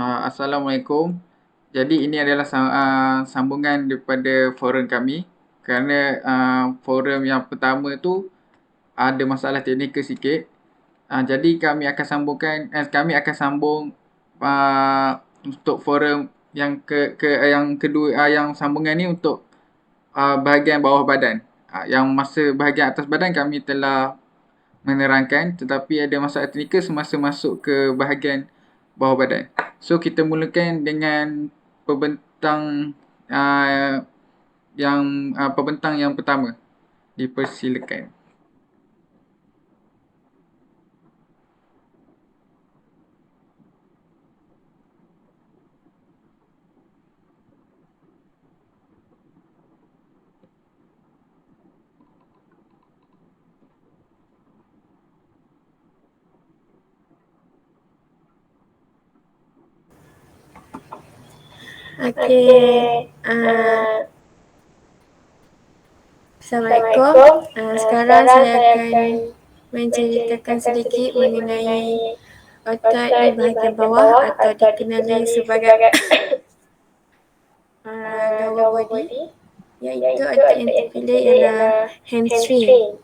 Assalamualaikum. Jadi ini adalah sambungan daripada forum kami kerana forum yang pertama tu ada masalah teknikal sikit. Jadi kami akan sambung untuk forum yang kedua, yang sambungan ni untuk bahagian bawah badan. Yang masa bahagian atas badan kami telah menerangkan, tetapi ada masalah teknikal semasa masuk ke bahagian bawah badan. So kita mulakan dengan pembentang pembentang yang pertama. Dipersilakan. Okey. Assalamualaikum. Sekarang saya akan menceritakan sedikit mengenai otot di bahagian bawah atau dikenali sebagai lower body, iaitu otot yang terpilih ialah hamstring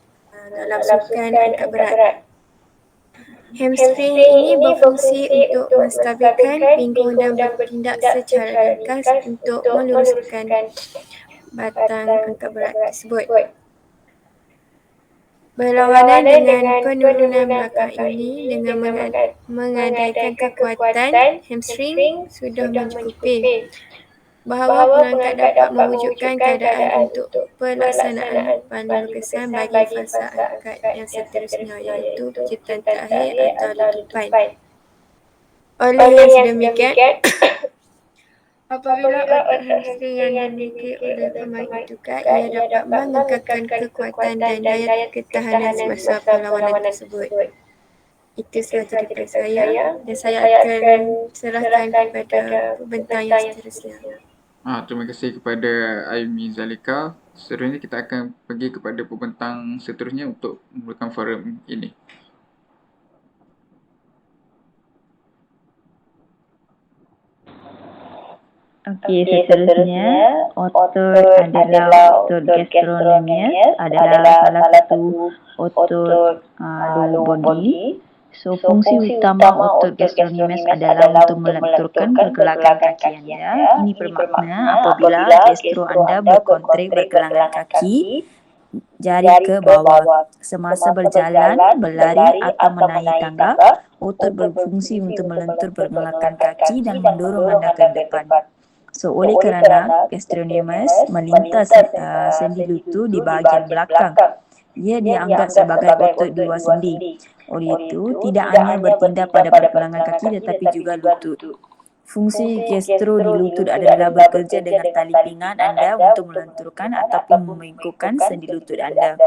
dalam sukan angkat berat. Hamstring ini berfungsi untuk menstabilkan pinggung dan bertindak secara ringkas untuk meluruskan batang angkat berat tersebut. Berlawanan dengan penurunan belakang ini dengan mengandaikan kekuatan hamstring sudah mencukupi bahawa pengangkat dapat mewujudkan keadaan untuk pelaksanaan paling berkesan bagi fasa angkat yang seterusnya, iaitu penciptaan terakhir atau letupan. Oleh yang sedemikian, apabila otot hamstring yang dimiliki oleh pemain ditukar, ia dapat mengekalkan kekuatan dan daya ketahanan semasa perlawanan tersebut. Itu sahaja daripada saya dan saya akan serahkan kepada pembentang yang seterusnya. Terima kasih kepada Aimi Zalika. Seterusnya kita akan pergi kepada pembentang seterusnya untuk memulakan forum ini. Okey, seterusnya otot adalah otot gastrocnemius, adalah salah satu otot lower body. So fungsi utama otot gastrocnemius adalah untuk melenturkan pergelangan kaki anda. Ini bermakna apabila gastro anda berkontrik pergelangan kaki jari ke bawah semasa berjalan, berlari atau menaiki tangga, otot berfungsi untuk melentur pergelangan kaki dan mendorong anda ke depan. So oleh kerana gastrocnemius melintas sendi lutut di bahagian belakang, ia dianggap sebagai otot di luar sendi. Oleh itu, tidak hanya bertindak pada pergelangan kaki tetapi juga lutut. Fungsi gastro di lutut adalah bekerja dengan tali pinggang anda untuk melenturkan ataupun membengkokkan sendi lutut anda.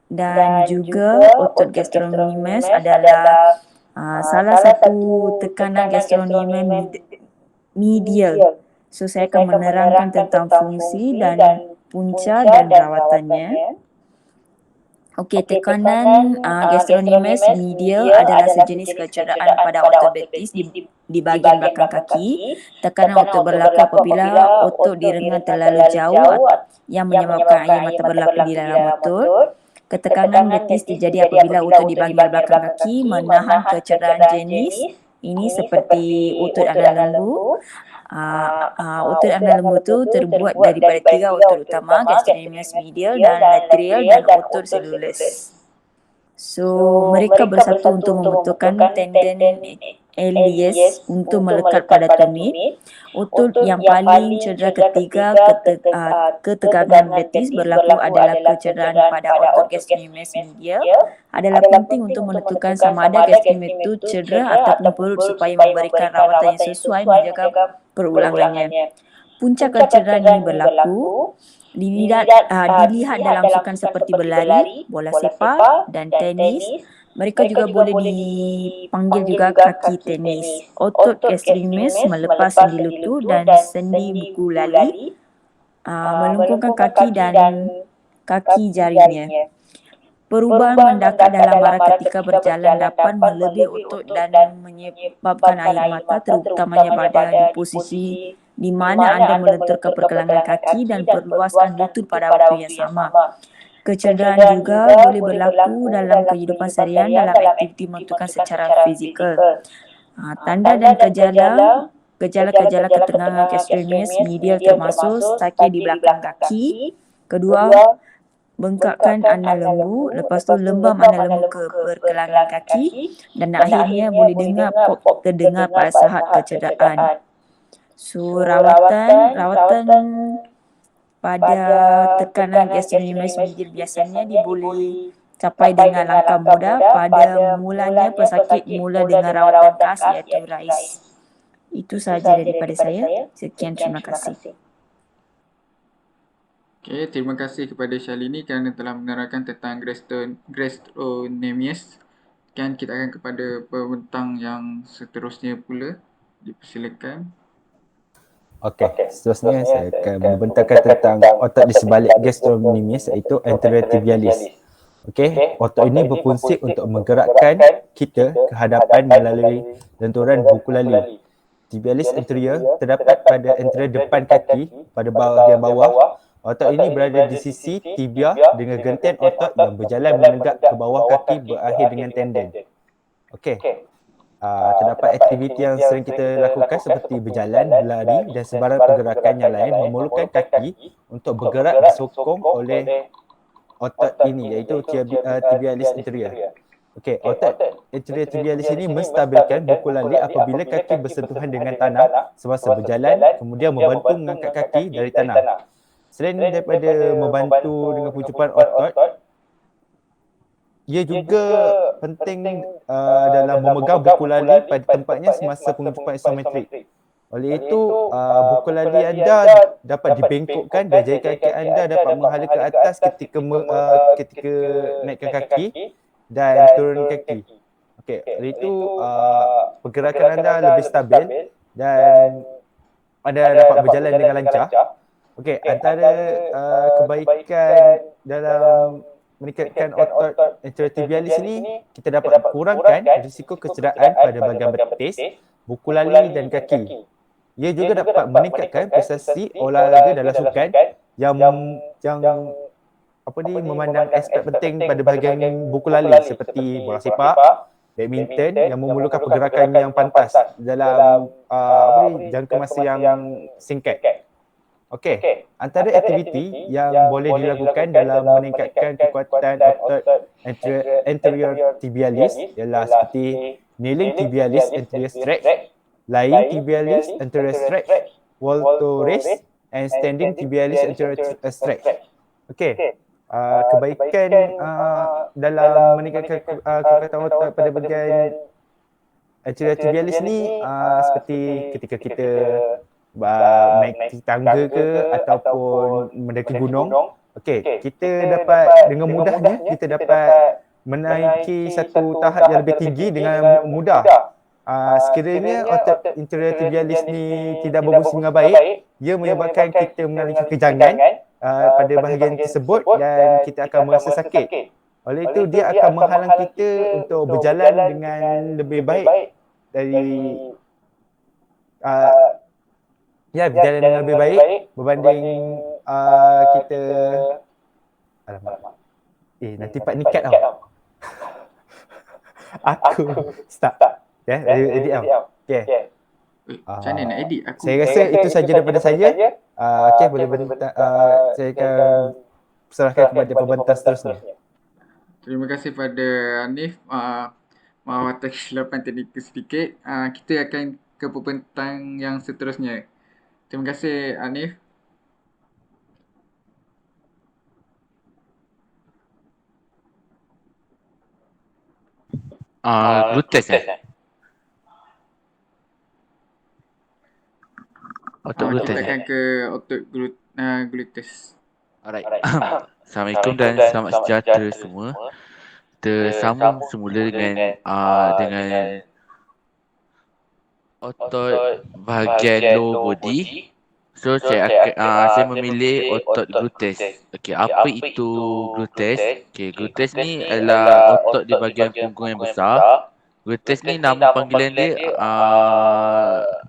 Dan juga otot gastrocnemius adalah salah satu tekanan gastrocnemius medial. So saya akan menerangkan tentang fungsi dan punca dan rawatannya. Okey, tekanan gastrocnemius medial adalah sejenis kecederaan pada otot betis di bahagian belakang kaki. Tekanan otot berlaku apabila otot direngang terlalu jauh yang menyebabkan air mata berlaku di dalam otot. Ketekanan betis terjadi apabila otot di bahagian belakang kaki menahan kecederaan jenis ini seperti otot anak lembu. Otot anak lembu itu terbuat daripada 3 otot utama, gastrocnemius medial dan lateral dan otot cellulus. So mereka bersatu untuk membentukkan tendon Achilles untuk melekat pada tumit. Otot yang paling cedera ketiga ketegangan betis berlaku adalah kecederaan pada otot gastrocnemius medial. Adalah penting untuk menentukan sama ada gastrocnemius itu cedera ataupun perut supaya memberikan rawatan yang sesuai menjaga perulangannya. Puncak kecederaan ini berlaku dilihat dalam sukan seperti berlari, bola sepak dan tenis. Mereka juga boleh dipanggil juga kaki tenis. Otot gastrocnemius melepas sendi lutut dan sendi buku lali, melengkungkan kaki dan kaki jarinya. Perubahan mendadak dalam marah ketika berjalan dapat melebih otot dan menyebabkan air mata, terutamanya pada di posisi di mana anda melenturkan pergelangan kaki dan perluaskan lutut pada waktu yang sama. Kecederaan juga boleh berlaku dalam kehidupan seharian dalam aktiviti menentukan secara fizikal. Tanda dan gejala-gejala ketegangan gastrocnemius medial termasuk sakit di belakang kaki. Kedua, bengkakkan ana lembu, lepas tu lembam ana lembu ke pergelangan kaki, dan akhirnya boleh dengar pop terdengar pada saat kecederaan. So rawatan pada tekanan gastrocnemius medial biasanya boleh capai dengan langkah mudah. Pada mulanya pesakit mula dengan rawatan khas iaitu RAIS. Itu sahaja daripada saya. Sekian, terima kasih. Okay, terima kasih kepada Syalini kerana telah menerangkan tentang gastrocnemius. Dan kita akan kepada pembentang yang seterusnya pula. Dipersilakan. Okey, seterusnya saya akan membentangkan tentang otot di sebalik gastrocnemius iaitu anterior tibialis. Okey, otot ini berfungsi untuk menggerakkan kita ke hadapan melalui lenturan buku lalu. Tibialis anterior terdapat pada anterior depan kaki pada bahagian bawah. Otot ini berada di sisi tibia dengan gentian otot yang berjalan menegak ke bawah kaki berakhir dengan tendon. Okey. Terdapat aktiviti yang sering kita lakukan seperti berjalan, berlari dan sebarang pergerakan yang lain memerlukan kaki untuk bergerak disokong oleh otot ini iaitu tibialis anterior. Okey, otot anterior tibialis ini menstabilkan buku lali apabila kaki bersentuhan dengan tanah semasa berjalan, kemudian membantu mengangkat kaki dari tanah. Selain daripada membantu dengan pencupan otot, ia juga penting dalam memegang buku lali pada tempatnya semasa pengucupan isometrik. Oleh itu, buku lali anda dapat dibengkokkan dan jari kaki anda dapat menghala ke atas ketika naikkan kaki dan turun kaki. Okey, oleh itu pergerakan anda lebih stabil dan anda dapat berjalan dengan lancar. Okey, antara kebaikan dalam meningkatkan otot anterior tibialis ini, kita dapat kurangkan risiko kecederaan pada bahagian betis, buku lali dan kaki. Ia juga dapat meningkatkan prestasi olahraga dalam sukan yang memandang aspek penting pada bahagian buku lali seperti bola sepak, badminton yang memerlukan pergerakan yang pantas dalam jangka masa yang singkat. Okey, antara aktiviti yang boleh dilakukan dalam meningkatkan kekuatan otot anterior tibialis ialah seperti kneeling tibialis anterior stretch, lying tibialis anterior stretch, wall to raise and standing tibialis anterior stretch. Okey, kebaikan dalam meningkatkan kekuatan otot pada bahagian anterior tibialis ni seperti ketika kita naik tangga ke ataupun mendaki gunung. Okey, kita dapat dengan mudahnya kita dapat menaiki satu tahap yang lebih tinggi dengan mudah. Sekiranya otot anterior tibialis ni tidak berfungsi dengan baik, ia menyebabkan kita mengalami kejangan pada bahagian tersebut dan kita akan merasa sakit. Oleh itu dia akan menghalang kita untuk berjalan dengan lebih baik dari berjalan dengan lebih baik berbanding kita nanti Pak Nikat tau. Aku start. Edit tau. Okey. Macam mana nak edit aku? Saya rasa itu saja daripada saya. Okey, boleh saya akan serahkan kepada pembentang seterusnya. Terima kasih pada Hanif. Maaf atas kesilapan teknikal sedikit. Kita akan ke pembentang yang seterusnya. Terima kasih Hanif. Glutes otot glutes. Kita akan ke otot gluteus. Alright. Assalamualaikum dan selamat sejahtera semua. Kita sambung semula dengan otot bahagian lower body So saya memilih otot gluteus. Okey, apa itu gluteus? Okey, gluteus ni adalah otot di bahagian punggung yang besar. Gluteus ni nama panggilan dia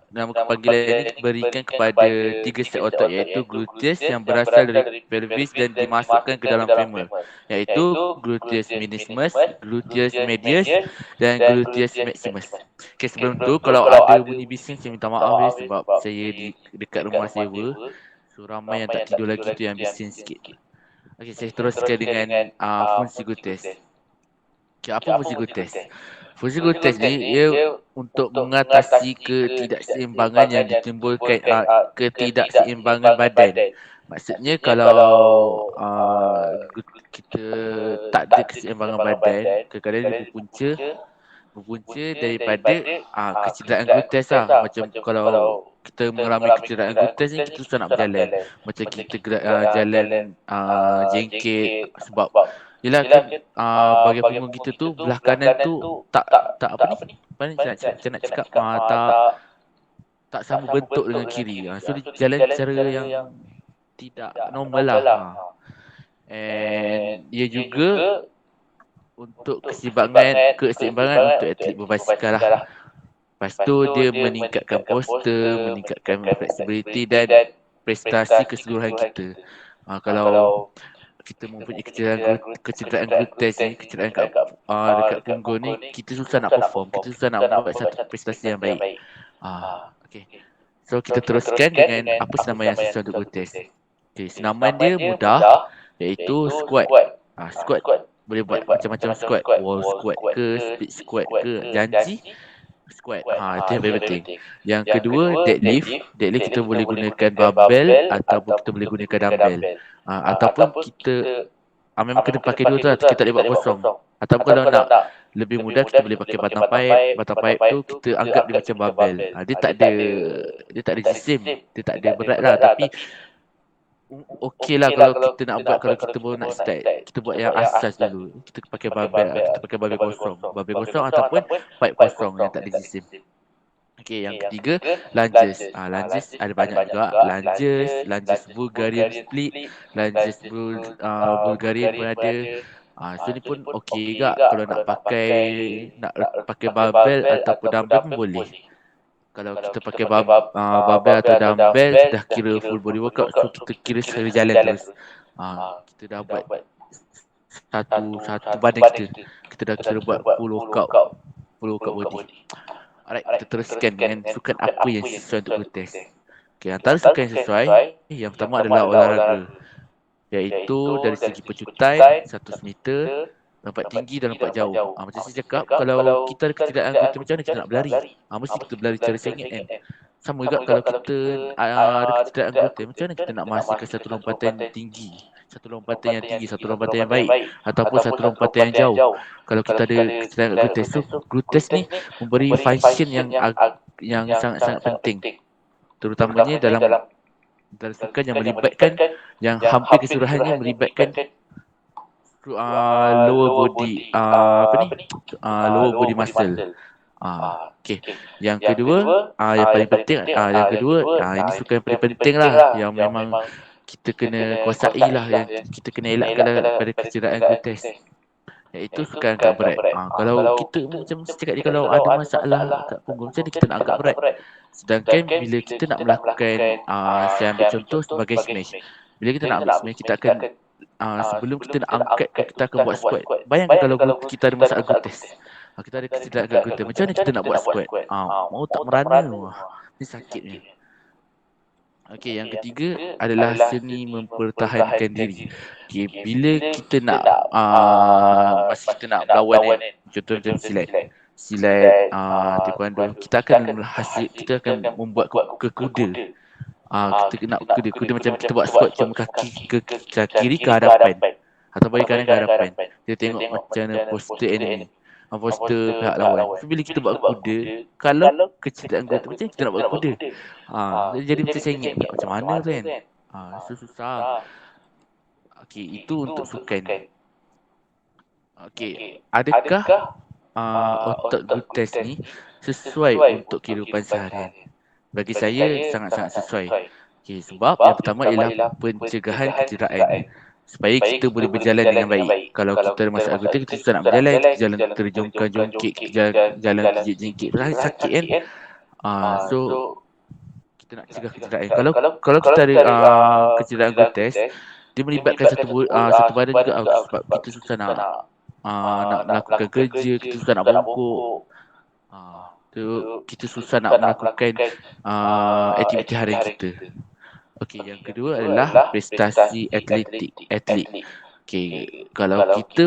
nama panggilan ini diberikan kepada tiga set otot, iaitu gluteus yang berasal dari pelvis dan dimasukkan ke dalam femur, iaitu gluteus minimus, gluteus medius dan gluteus maximus. Okey, sebelum tu kalau ada bunyi bising saya minta maaf ya, sebab saya di dekat rumah sewa. So ramai yang tak tidur lagi tu yang bising sikit. Okey, saya teruskan dengan fungsi gluteus. Okey, apa fungsi gluteus? Fungsi gluteus ni ia untuk mengatasi ketidakseimbangan yang ditimbulkan ketidakseimbangan badan. Maksudnya kalau kita tak ada keseimbangan badan, kadang-kadang dia berpunca daripada kecederaan gluteus lah. Macam kalau kita mengalami kecederaan gluteus ni, kita susah nak berjalan. Macam kita jalan jengkit sebab yelah kan bahagian punggung kita tu belah kanan tu tak apa ni? Apa ni saya nak cakap tak sama bentuk dengan kiri. So dia jalan secara yang tidak normal lah. And ia juga untuk keseimbangan untuk atlet berbasikal lah. Lepas tu dia meningkatkan postur, meningkatkan flexibility dan prestasi keseluruhan kita. Kalau kita mempunyai kecederaan gluteus ni, kecederaan dekat punggung ni, kita susah nak perform, kita susah nak buat satu prestasi yang baik. Okay. So kita teruskan dengan apa senaman yang sesuai untuk gluteus. Okay, senaman dia mudah, iaitu squat. Squat boleh buat macam-macam squat, wall squat ke, split squat ke, janji squat. Itu yang paling penting. Yang kedua, deadlift. Deadlift kita boleh gunakan barbell ataupun kita boleh gunakan dumbbell. Ataupun kita memang kena pakai dua tu lah, kita tak boleh buat kosong. Ataupun kalau nak lebih mudah, kita boleh pakai batang pipe. Batang pipe tu kita anggap dia macam barbell. Dia tak ada jisim, dia tak ada berat lah, tapi okey lah kalau kita nak buat, kalau kita baru nak start, kita buat yang asas dulu. Kita pakai barbell, kita pakai barbell kosong ataupun pipe kosong yang tak ada jisim. Okey, yang ketiga, lunges. Lunges ada banyak juga. Lunges Bulgarian split, lunges Bulgarian pun ada. So ni pun okey juga kalau nak pakai barbell ataupun dumbbell pun boleh. Kalau kita pakai barbell atau dumbbell, dah kira full body workout. So kita kira secara jalan terus. Kita dah buat satu badan kita dah kira buat full workout body. Alright, kita teruskan dengan sukan apa yang sesuai untuk gluteus. Okay, antara sukan yang sesuai, yang pertama adalah olahraga, iaitu dari segi pecutan 100 meter, lompat tinggi dan lompat jauh. Macam saya cakap, kalau kita ada kecederaan gluteus, macam mana kita nak berlari? Mesti kita berlari secara sengit kan. Sama juga kalau kita ada kecederaan gluteus, macam mana kita nak menghasilkan satu lompatan tinggi, satu lompatan yang baik, ataupun satu lompatan yang jauh. Kalau kita ada kecederaan gluteus, so gluteus ni memberi function yang sangat-sangat penting, terutamanya dalam sukan yang melibatkan, yang hampir keseluruhannya melibatkan lower body muscle. Okey. Yang kedua, yang paling penting, ini sukan yang paling penting lah, yang memang kita kena kuasai lah, yang kita kena elakkan daripada kecederaan gluteus, iaitu sukan angkat berat. Kalau kita macam cakap ni, kalau ada masalah kat punggung, macam ni kita nak angkat berat. Sedangkan bila kita nak melakukan, saya ambil contoh sebagai smash. Bila kita nak ambil smash, kita akan sebelum kita nak angkat, kita akan buat squat. Bayangkan kalau kita ada masalah gluteus, kita ada kecederaan gluteus, macam mana kita nak buat squat? Mau tak merana, ni sakitnya. Okey, yang ketiga adalah seni mempertahankan diri. Okey, bila kita nak masa kita nak berlawan, contoh macam silat, taekwondo, kita akan membuat kuda. Kita nak kuda macam kita buat squat, cuma kaki kiri ke hadapan atau bagi kanan ke hadapan. Kita tengok macam mana postur enemy, postur pihak lawan. So bila kita buat kuda, kalau kecederaan gluteus, macam kita nak buat kuda, jadi macam sengit, macam mana kan? So susah. Okey, itu untuk sukan. Okey, adakah otot gluteus ni sesuai untuk kehidupan seharian? Bagi saya sangat-sangat sesuai. Sebab yang pertama ialah pencegahan kecederaan. Supaya kita boleh berjalan dengan baik. Kalau kita ada masalah anggota, kita susah nak berjalan, kita jalan terjongkak-jongkik, kita jalan terjengkik, sakit kan. So kita nak cegah kecederaan. Kalau kita ada kecederaan anggota, dia melibatkan satu badan juga sebab kita susah nak melakukan kerja, kita susah nak bongkok. Kita susah nak melakukan aktiviti harian kita. Okey, yang kedua adalah prestasi atlet. Kalau kita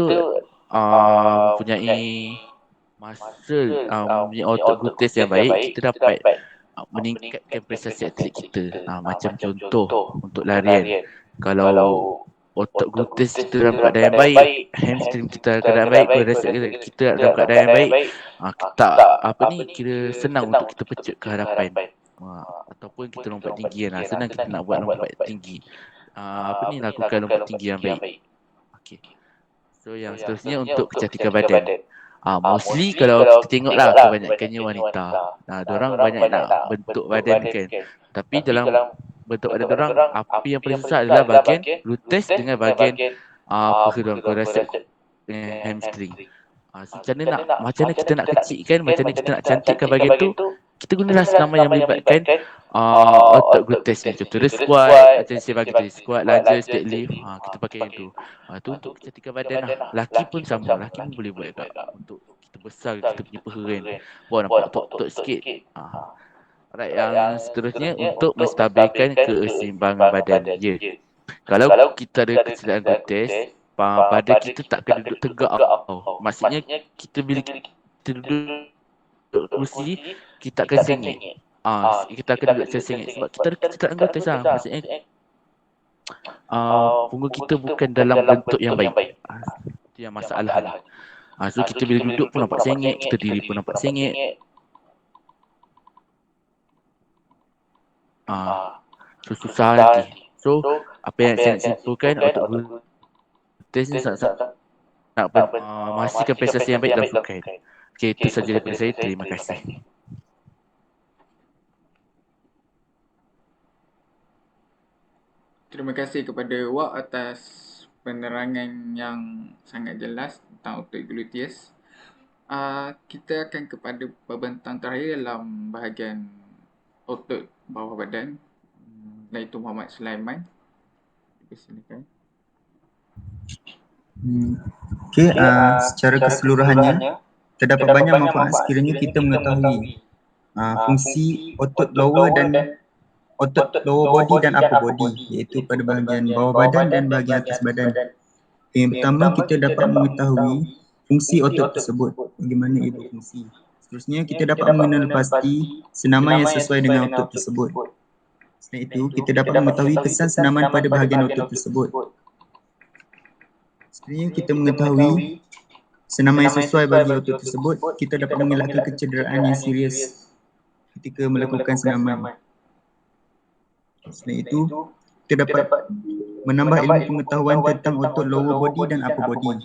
mempunyai mempunyai otot gluteus yang baik, kita dapat meningkatkan prestasi atlet kita. Macam contoh untuk larian. Kalau otot gluteus kita dalam keadaan yang baik, hamstring kita dalam keadaan baik, quadriceps kita dalam keadaan yang baik, kira senang untuk kita pecut ke hadapan. Ataupun kita lompat tinggi kan. Senang kita nak buat lompat tinggi. Lakukan lompat tinggi yang baik. Okey. So yang seterusnya untuk kecantikan badan. Mostly kalau kita tengoklah kebanyakannya wanita. Diorang banyak nak bentuk badan kan. Tapi dalam bentuk badan diorang, apa yang paling susah adalah bahagian gluteus dengan bahagian quadriceps dengan hamstring. Macam mana kita nak kecilkan, macam mana kita nak cantikkan bahagian tu, kita gunalah senaman yang melibatkan otot gluteus ni. Contoh dia squat, macam saya bagi tadi, squat, lunges, deadlift, kita pakai yang tu. Tu untuk kecantikan badan lah. Laki pun sama, laki pun boleh buat juga. Untuk kita besar kita punya peha kan. Wah, nampak otot sikit. Alright, yang seterusnya untuk menstabilkan keseimbangan badan. Kalau kita ada kecederaan gluteus, badan kita tak kena duduk tegak. Maksudnya kita bila kita duduk kursi, kita akan sengit. Kita akan duduk sengit sebab kita ada kecederaan gluteus lah. Maksudnya punggung kita bukan dalam bentuk yang baik. Itu yang masalah ni. So kita bila duduk pun nampak sengit, kita diri pun nampak sengit. So susah nanti. So apa yang saya nak simpulkan, otot gluteus ni sangat nak menghasilkan prestasi yang baik dalam sukan. Okey, itu sahaja daripada saya. Terima kasih. Terima kasih kepada Wak atas penerangan yang sangat jelas tentang otot gluteus. Kita akan kepada pembentang terakhir dalam bahagian otot bawah badan, iaitu Muhammad Sulaiman. Silakan. Secara keseluruhannya, terdapat banyak manfaat sekiranya kita mengetahui fungsi otot lower body dan upper body, iaitu pada bahagian bawah badan dan bahagian atas badan. Yang pertama, kita dapat mengetahui fungsi otot tersebut, bagaimana ia berfungsi. Seterusnya, kita dapat mengenal pasti senaman yang sesuai dengan otot tersebut. Selain itu, kita dapat mengetahui kesan senaman pada bahagian otot tersebut. Seterusnya, kita mengetahui senaman yang sesuai bagi otot tersebut, kita dapat mengelakkan kecederaan yang serius ketika melakukan senaman. Selain itu, kita dapat menambah ilmu pengetahuan tentang otot lower body dan upper body.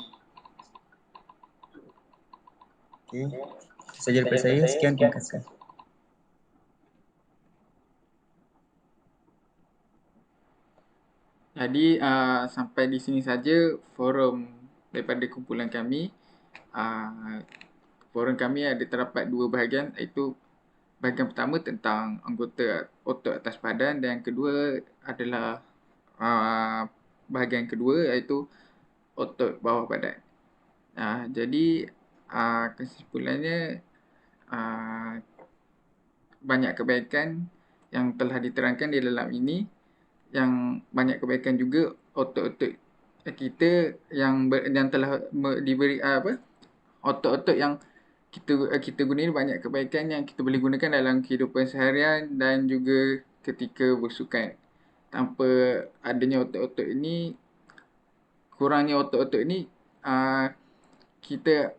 Okey, itu sahaja daripada saya. Sekian, terima kasih. Jadi sampai di sini saja forum daripada kumpulan kami. Forum kami ada terdapat dua bahagian, iaitu bahagian pertama tentang anggota otot atas badan dan yang kedua adalah bahagian kedua iaitu otot bawah badan. Jadi kesimpulannya banyak kebaikan yang telah diterangkan di dalam ini, yang banyak kebaikan juga otot-otot kita yang telah diberi otot-otot yang kita guna ini banyak kebaikan yang kita boleh gunakan dalam kehidupan seharian dan juga ketika bersukan. Tanpa adanya otot-otot ini, kurangnya otot-otot ini, kita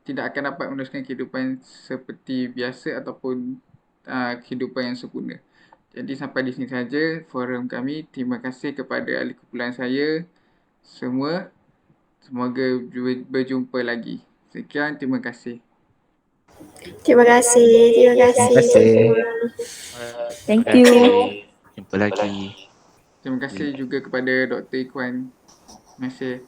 tidak akan dapat meneruskan kehidupan seperti biasa ataupun kehidupan yang sempurna. Jadi sampai di sini saja forum kami. Terima kasih kepada ahli kumpulan saya semua. Semoga berjumpa lagi. Sekian, terima kasih. Terima kasih. Terima kasih. Thank you. Jumpa lagi. Terima kasih juga kepada Dr. Ikhwan. Terima kasih.